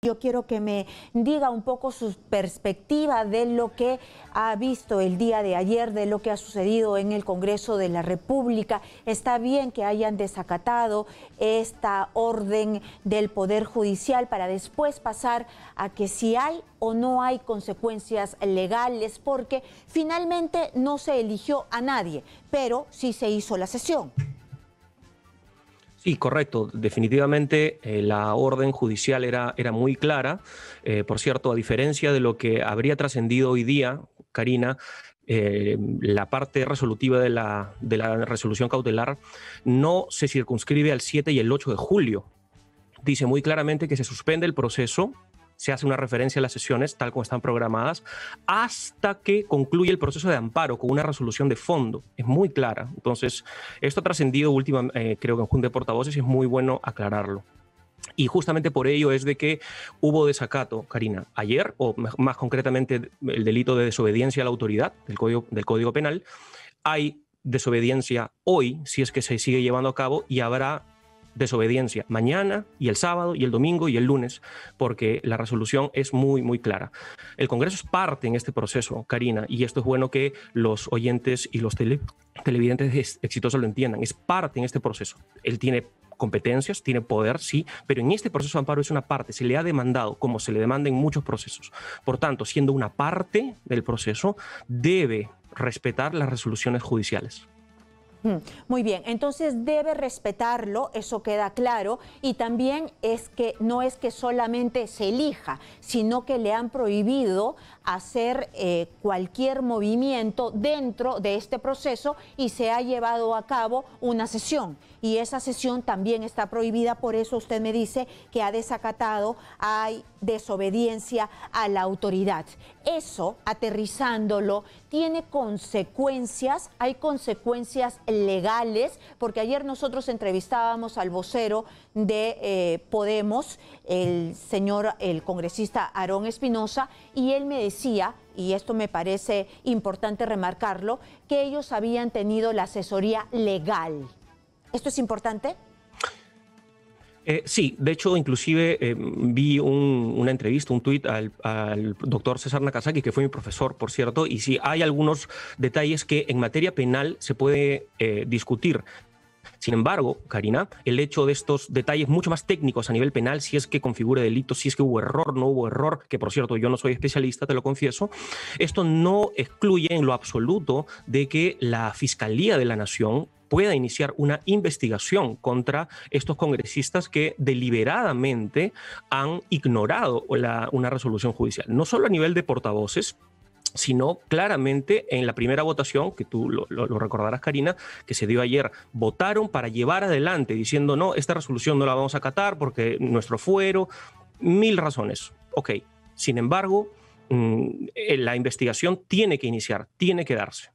Yo quiero que me diga un poco su perspectiva de lo que ha visto el día de ayer, de lo que ha sucedido en el Congreso de la República. Está bien que hayan desacatado esta orden del Poder Judicial para después pasar a que si hay o no hay consecuencias legales, porque finalmente no se eligió a nadie, pero sí se hizo la sesión. Sí, correcto. Definitivamente la orden judicial era muy clara. Por cierto, a diferencia de lo que habría trascendido hoy día, Karina, la parte resolutiva de la resolución cautelar no se circunscribe al 7 y el 8 de julio. Dice muy claramente que se suspende el proceso, se hace una referencia a las sesiones tal como están programadas, hasta que concluye el proceso de amparo con una resolución de fondo. Es muy clara. Entonces, esto ha trascendido creo que en Junta de Portavoces y es muy bueno aclararlo. Y justamente por ello es de que hubo desacato, Karina. Ayer, o más concretamente el delito de desobediencia a la autoridad del Código Penal, hay desobediencia hoy, si es que se sigue llevando a cabo, y habrá desobediencia mañana y el sábado y el domingo y el lunes, porque la resolución es muy clara. El Congreso es parte en este proceso, Karina, y esto es bueno que los oyentes y los televidentes exitosos lo entiendan. Es parte en este proceso. Él tiene competencias, tiene poder, sí, pero en este proceso de amparo es una parte, se le ha demandado como se le demanda en muchos procesos. Por tanto, siendo una parte del proceso, debe respetar las resoluciones judiciales. Muy bien, entonces debe respetarlo, eso queda claro, y también es que no es que solamente se elija, sino que le han prohibido hacer cualquier movimiento dentro de este proceso y se ha llevado a cabo una sesión. Y esa sesión también está prohibida, por eso usted me dice que ha desacatado, hay desobediencia a la autoridad. Eso, aterrizándolo, tiene consecuencias, hay consecuencias legales, porque ayer nosotros entrevistábamos al vocero de Podemos, el congresista Aarón Espinosa, y él me decía, y esto me parece importante remarcarlo, que ellos habían tenido la asesoría legal. ¿Esto es importante? Sí, de hecho, inclusive vi una entrevista, un tuit al doctor César Nakazaki, que fue mi profesor, por cierto, y sí, hay algunos detalles que en materia penal se puede discutir. Sin embargo, Karina, el hecho de estos detalles mucho más técnicos a nivel penal, si es que configura delito, si es que hubo error, no hubo error, que por cierto yo no soy especialista, te lo confieso, esto no excluye en lo absoluto de que la Fiscalía de la Nación pueda iniciar una investigación contra estos congresistas que deliberadamente han ignorado una resolución judicial. No solo a nivel de portavoces, sino claramente en la primera votación, que tú lo recordarás, Karina, que se dio ayer, votaron para llevar adelante, diciendo, no, esta resolución no la vamos a acatar porque nuestro fuero, mil razones. Ok, sin embargo, la investigación tiene que iniciar, tiene que darse.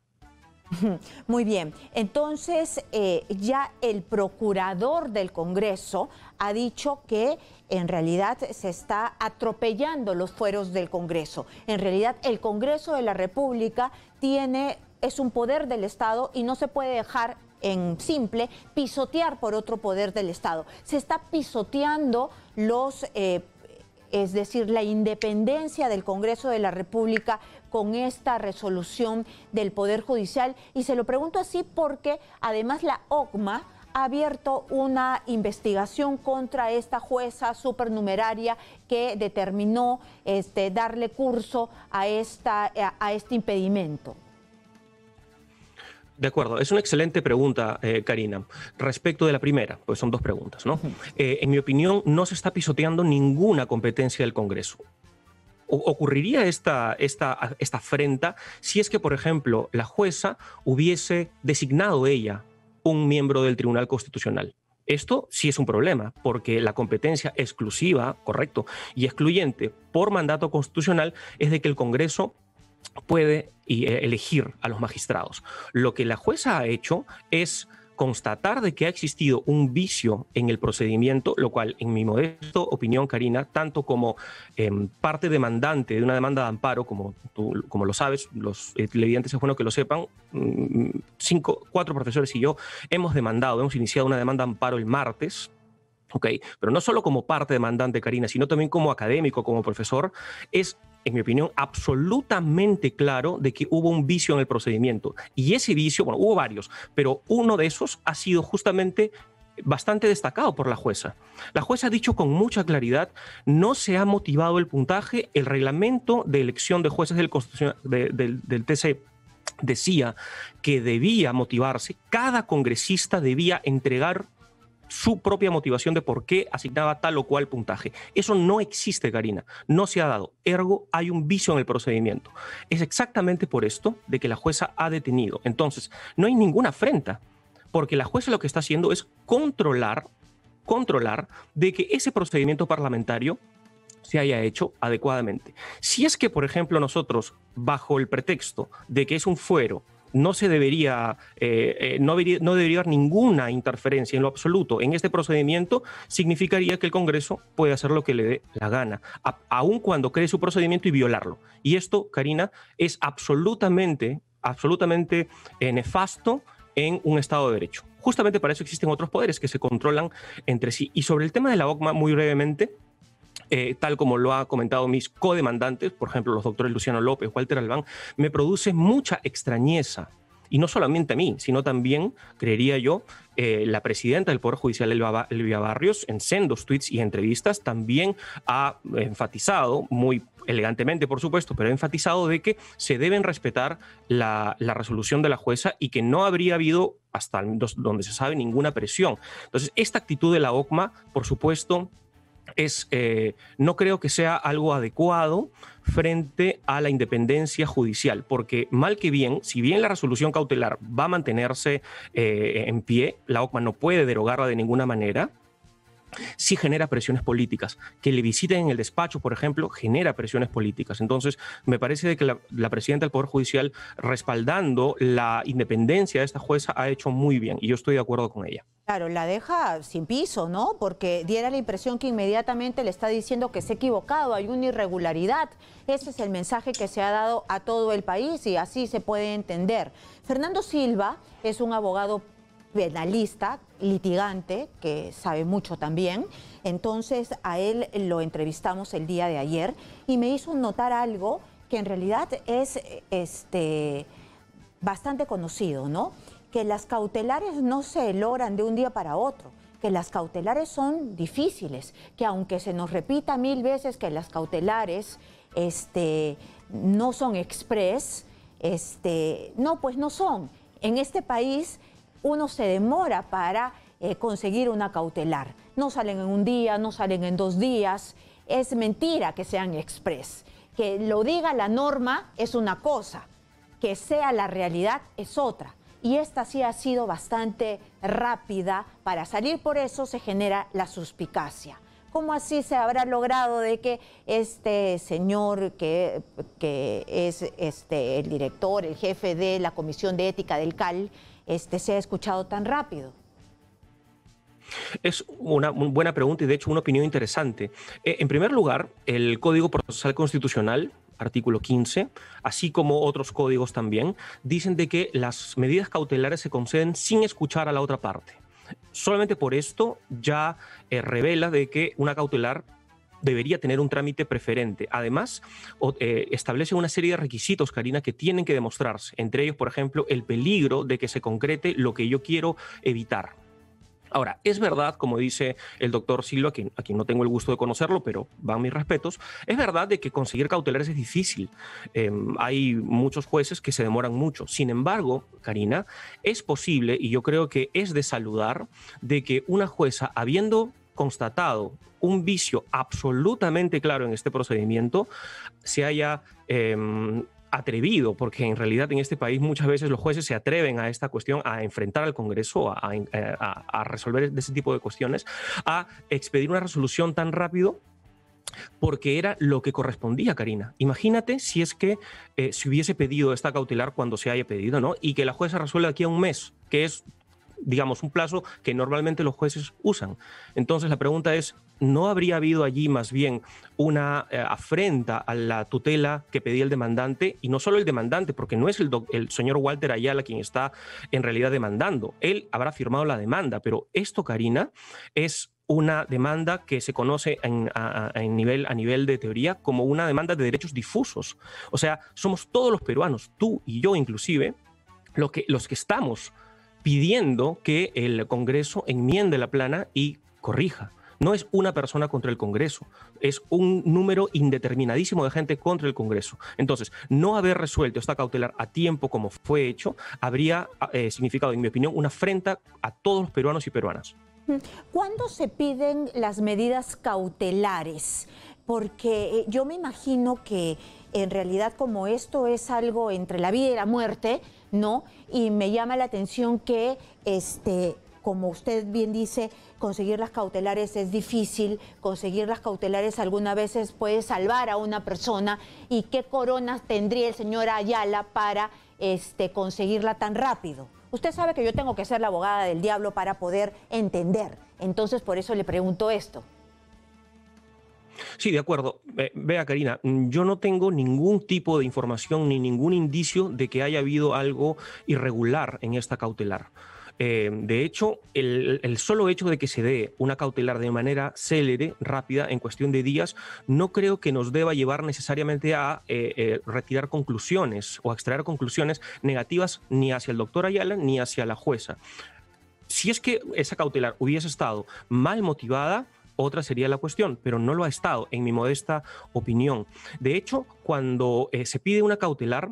Muy bien, entonces ya el procurador del Congreso ha dicho que en realidad se está atropellando los fueros del Congreso. En realidad el Congreso de la República es un poder del Estado y no se puede dejar en simple pisotear por otro poder del Estado. Se está pisoteando es decir, la independencia del Congreso de la República con esta resolución del Poder Judicial. Y se lo pregunto así porque además la OCMA ha abierto una investigación contra esta jueza supernumeraria que determinó darle curso a este impedimento. De acuerdo, es una excelente pregunta, Karina. Respecto de la primera, pues son dos preguntas, ¿no? En mi opinión, no se está pisoteando ninguna competencia del Congreso. Ocurriría esta afrenta si es que, por ejemplo, la jueza hubiese designado ella un miembro del Tribunal Constitucional. Esto sí es un problema, porque la competencia exclusiva, correcto, y excluyente por mandato constitucional es de que el Congreso puede elegir a los magistrados. Lo que la jueza ha hecho es constatar de que ha existido un vicio en el procedimiento, lo cual, en mi modesta opinión, Karina, tanto como parte demandante de una demanda de amparo, como lo sabes, los televidentes es bueno que lo sepan, 4 profesores y yo hemos iniciado una demanda de amparo el martes, ¿ok? Pero no solo como parte demandante, Karina, sino también como académico, como profesor, es, en mi opinión, absolutamente claro de que hubo un vicio en el procedimiento. Y ese vicio, bueno, hubo varios, pero uno de esos ha sido justamente bastante destacado por la jueza. La jueza ha dicho con mucha claridad, no se ha motivado el puntaje, el reglamento de elección de jueces del TC decía que debía motivarse, cada congresista debía entregar su propia motivación de por qué asignaba tal o cual puntaje. Eso no existe, Karina, no se ha dado. Ergo, hay un vicio en el procedimiento. Es exactamente por esto de que la jueza ha detenido. Entonces, no hay ninguna afrenta, porque la jueza lo que está haciendo es controlar de que ese procedimiento parlamentario se haya hecho adecuadamente. Si es que, por ejemplo, nosotros, bajo el pretexto de que es un fuero, no debería haber ninguna interferencia en lo absoluto en este procedimiento, significaría que el Congreso puede hacer lo que le dé la gana, aun cuando cree su procedimiento y violarlo. Y esto, Karina, es absolutamente nefasto en un Estado de Derecho. Justamente para eso existen otros poderes que se controlan entre sí. Y sobre el tema de la OCMA, muy brevemente, tal como lo ha comentado mis codemandantes, por ejemplo, los doctores Luciano López, Walter Albán, me produce mucha extrañeza. Y no solamente a mí, sino también, creería yo, la presidenta del Poder Judicial, Elvia Barrios, en sendos tweets y entrevistas, también ha enfatizado, muy elegantemente por supuesto, pero ha enfatizado de que se deben respetar la resolución de la jueza y que no habría habido, hasta donde se sabe, ninguna presión. Entonces, esta actitud de la OCMA, por supuesto, no creo que sea algo adecuado frente a la independencia judicial, porque mal que bien, si bien la resolución cautelar va a mantenerse en pie, la OCMA no puede derogarla de ninguna manera, sí genera presiones políticas. Que le visiten en el despacho, por ejemplo, genera presiones políticas. Entonces, me parece de que la presidenta del Poder Judicial, respaldando la independencia de esta jueza, ha hecho muy bien, y yo estoy de acuerdo con ella. Claro, la deja sin piso, ¿no? Porque diera la impresión que inmediatamente le está diciendo que se ha equivocado, hay una irregularidad. Ese es el mensaje que se ha dado a todo el país y así se puede entender. Fernando Silva es un abogado penalista, litigante, que sabe mucho también. Entonces, a él lo entrevistamos el día de ayer y me hizo notar algo que en realidad es bastante conocido, ¿no? Que las cautelares no se logran de un día para otro, que las cautelares son difíciles, que aunque se nos repita 1000 veces que las cautelares no son express, no, pues no son. En este país uno se demora para conseguir una cautelar. No salen en un día, no salen en 2 días. Es mentira que sean express. Que lo diga la norma es una cosa, que sea la realidad es otra. Y esta sí ha sido bastante rápida para salir, por eso se genera la suspicacia. ¿Cómo así se habrá logrado de que este señor que es el director, el jefe de la Comisión de Ética del CAL, sea escuchado tan rápido? Es una buena pregunta y de hecho una opinión interesante. En primer lugar, el Código Procesal Constitucional, artículo 15, así como otros códigos también, dicen de que las medidas cautelares se conceden sin escuchar a la otra parte. Solamente por esto ya revela de que una cautelar debería tener un trámite preferente. Además, establece una serie de requisitos, Karina, que tienen que demostrarse. Entre ellos, por ejemplo, el peligro de que se concrete lo que yo quiero evitar. Ahora, es verdad, como dice el doctor Silva, a quien no tengo el gusto de conocerlo, pero van mis respetos, es verdad de que conseguir cautelares es difícil. Hay muchos jueces que se demoran mucho. Sin embargo, Karina, es posible, y yo creo que es de saludar, de que una jueza, habiendo constatado un vicio absolutamente claro en este procedimiento, se haya atrevido, porque en realidad en este país muchas veces los jueces se atreven a esta cuestión, a enfrentar al Congreso, a resolver ese tipo de cuestiones, a expedir una resolución tan rápido, porque era lo que correspondía, Karina. Imagínate si es que se hubiese pedido esta cautelar cuando se haya pedido, ¿no? Y que la jueza resuelva aquí a un mes, que es, digamos, un plazo que normalmente los jueces usan. Entonces la pregunta es, ¿no habría habido allí más bien una afrenta a la tutela que pedía el demandante? Y no solo el demandante, porque no es el señor Walter Ayala quien está en realidad demandando. Él habrá firmado la demanda, pero esto, Karina, es una demanda que se conoce a nivel de teoría como una demanda de derechos difusos. O sea, somos todos los peruanos, tú y yo inclusive, los que estamos pidiendo que el Congreso enmiende la plana y corrija. No es una persona contra el Congreso, es un número indeterminadísimo de gente contra el Congreso. Entonces, no haber resuelto esta cautelar a tiempo como fue hecho habría significado, en mi opinión, una afrenta a todos los peruanos y peruanas. ¿Cuándo se piden las medidas cautelares? Porque yo me imagino que en realidad como esto es algo entre la vida y la muerte, ¿no? Y me llama la atención que como usted bien dice, conseguir las cautelares es difícil, conseguir las cautelares algunas veces puede salvar a una persona. ¿Y qué coronas tendría el señor Ayala para conseguirla tan rápido? Usted sabe que yo tengo que ser la abogada del diablo para poder entender. Entonces, por eso le pregunto esto. Sí, de acuerdo. Vea, Karina, yo no tengo ningún tipo de información ni ningún indicio de que haya habido algo irregular en esta cautelar. De hecho, el solo hecho de que se dé una cautelar de manera célere, rápida, en cuestión de días, no creo que nos deba llevar necesariamente a retirar conclusiones o a extraer conclusiones negativas ni hacia el doctor Ayala ni hacia la jueza. Si es que esa cautelar hubiese estado mal motivada, otra sería la cuestión, pero no lo ha estado, en mi modesta opinión. De hecho, cuando se pide una cautelar,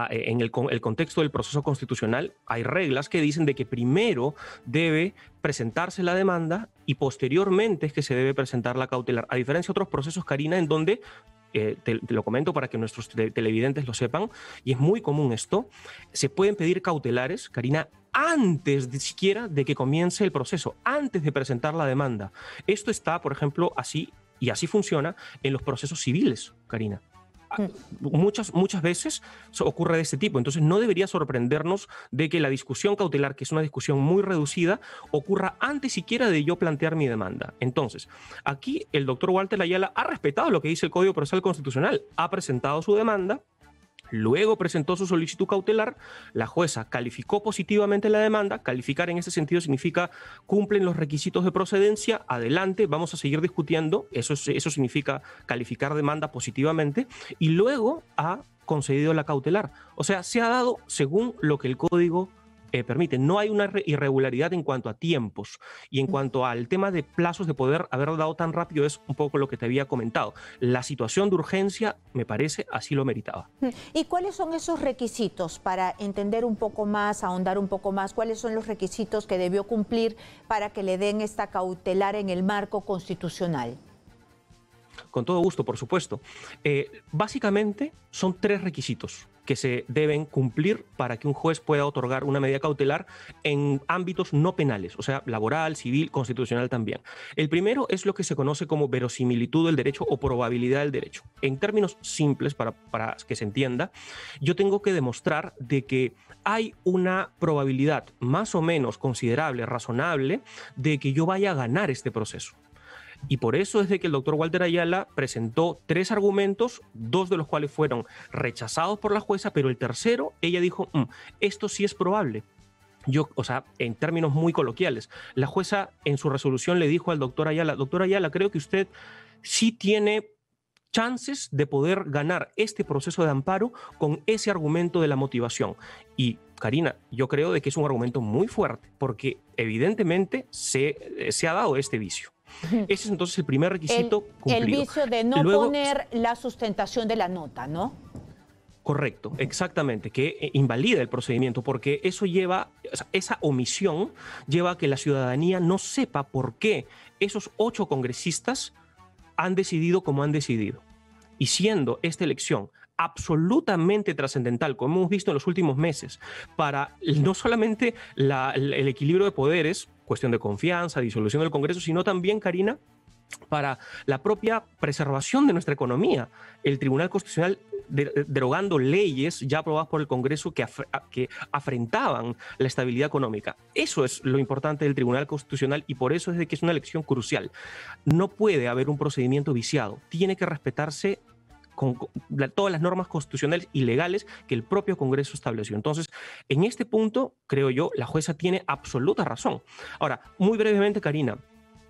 en el contexto del proceso constitucional, hay reglas que dicen de que primero debe presentarse la demanda y posteriormente es que se debe presentar la cautelar. A diferencia de otros procesos, Karina, en donde, te lo comento para que nuestros televidentes lo sepan, y es muy común esto, se pueden pedir cautelares, Karina, antes de siquiera de que comience el proceso, antes de presentar la demanda. Esto está, por ejemplo, así, y así funciona en los procesos civiles, Karina. Muchas veces ocurre de este tipo, entonces no debería sorprendernos de que la discusión cautelar, que es una discusión muy reducida, ocurra antes siquiera de yo plantear mi demanda. Entonces, aquí el doctor Walter Ayala ha respetado lo que dice el Código Procesal Constitucional, ha presentado su demanda, luego presentó su solicitud cautelar, la jueza calificó positivamente la demanda. Calificar en ese sentido significa cumplen los requisitos de procedencia, adelante, vamos a seguir discutiendo, eso significa calificar demanda positivamente, y luego ha concedido la cautelar. O sea, se ha dado según lo que el Código permite. No hay una irregularidad en cuanto a tiempos y en cuanto al tema de plazos de poder haber dado tan rápido es un poco lo que te había comentado. La situación de urgencia, me parece, así lo meritaba. ¿Y cuáles son esos requisitos para entender un poco más, ahondar un poco más? ¿Cuáles son los requisitos que debió cumplir para que le den esta cautelar en el marco constitucional? Con todo gusto, por supuesto. Básicamente son 3 requisitos que se deben cumplir para que un juez pueda otorgar una medida cautelar en ámbitos no penales, o sea, laboral, civil, constitucional también. El primero es lo que se conoce como verosimilitud del derecho o probabilidad del derecho. En términos simples, para que se entienda, yo tengo que demostrar de que hay una probabilidad más o menos considerable, razonable, de que yo vaya a ganar este proceso. Y por eso es de que el doctor Walter Ayala presentó 3 argumentos, 2 de los cuales fueron rechazados por la jueza, pero el tercero, ella dijo, esto sí es probable. O sea, en términos muy coloquiales, la jueza en su resolución le dijo al doctor Ayala, creo que usted sí tiene chances de poder ganar este proceso de amparo con ese argumento de la motivación. Y, Karina, yo creo de que es un argumento muy fuerte, porque evidentemente se ha dado este vicio. Ese es entonces el primer requisito cumplido. El vicio de no poner la sustentación de la nota, ¿no? Correcto, exactamente, que invalida el procedimiento, porque eso lleva, esa omisión lleva a que la ciudadanía no sepa por qué esos 8 congresistas han decidido como han decidido. Y siendo esta elección absolutamente trascendental, como hemos visto en los últimos meses, para no solamente el equilibrio de poderes, cuestión de confianza, disolución del Congreso, sino también, Karina, para la propia preservación de nuestra economía. El Tribunal Constitucional derogando leyes ya aprobadas por el Congreso que afrentaban la estabilidad económica. Eso es lo importante del Tribunal Constitucional y por eso es de que es una elección crucial. No puede haber un procedimiento viciado. Tiene que respetarse con todas las normas constitucionales y legales que el propio Congreso estableció. Entonces, en este punto, creo yo, la jueza tiene absoluta razón. Ahora, muy brevemente, Karina,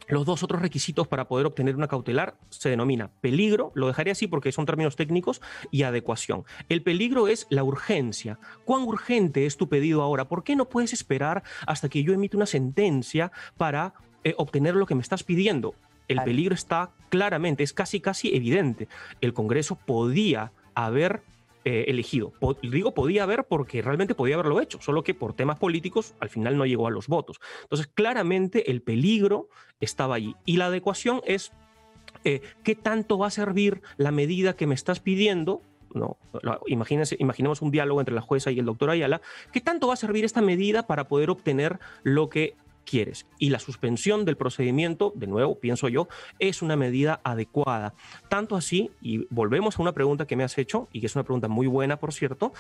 Los dos otros requisitos para poder obtener una cautelar se denomina peligro, lo dejaré así porque son términos técnicos, y adecuación. El peligro es la urgencia. ¿Cuán urgente es tu pedido ahora? ¿Por qué no puedes esperar hasta que yo emita una sentencia para obtener lo que me estás pidiendo? El Claro. peligro está claramente, es casi evidente. El Congreso podía haber elegido. Digo podía haber porque realmente podía haberlo hecho, solo que por temas políticos al final no llegó a los votos. Entonces, claramente el peligro estaba allí. Y la adecuación es qué tanto va a servir la medida que me estás pidiendo. No, imaginemos un diálogo entre la jueza y el doctor Ayala. ¿Qué tanto va a servir esta medida para poder obtener lo que quieres? Y la suspensión del procedimiento, de nuevo, pienso yo, es una medida adecuada. Tanto así, y volvemos a una pregunta que me has hecho, y que es una pregunta muy buena, por cierto,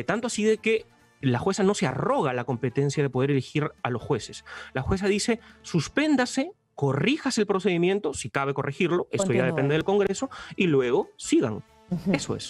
tanto así de que la jueza no se arroga la competencia de poder elegir a los jueces. La jueza dice, suspéndase, corrijas el procedimiento, si cabe corregirlo, esto ya depende Continúe. del Congreso, y luego sigan. Ujú. Eso es.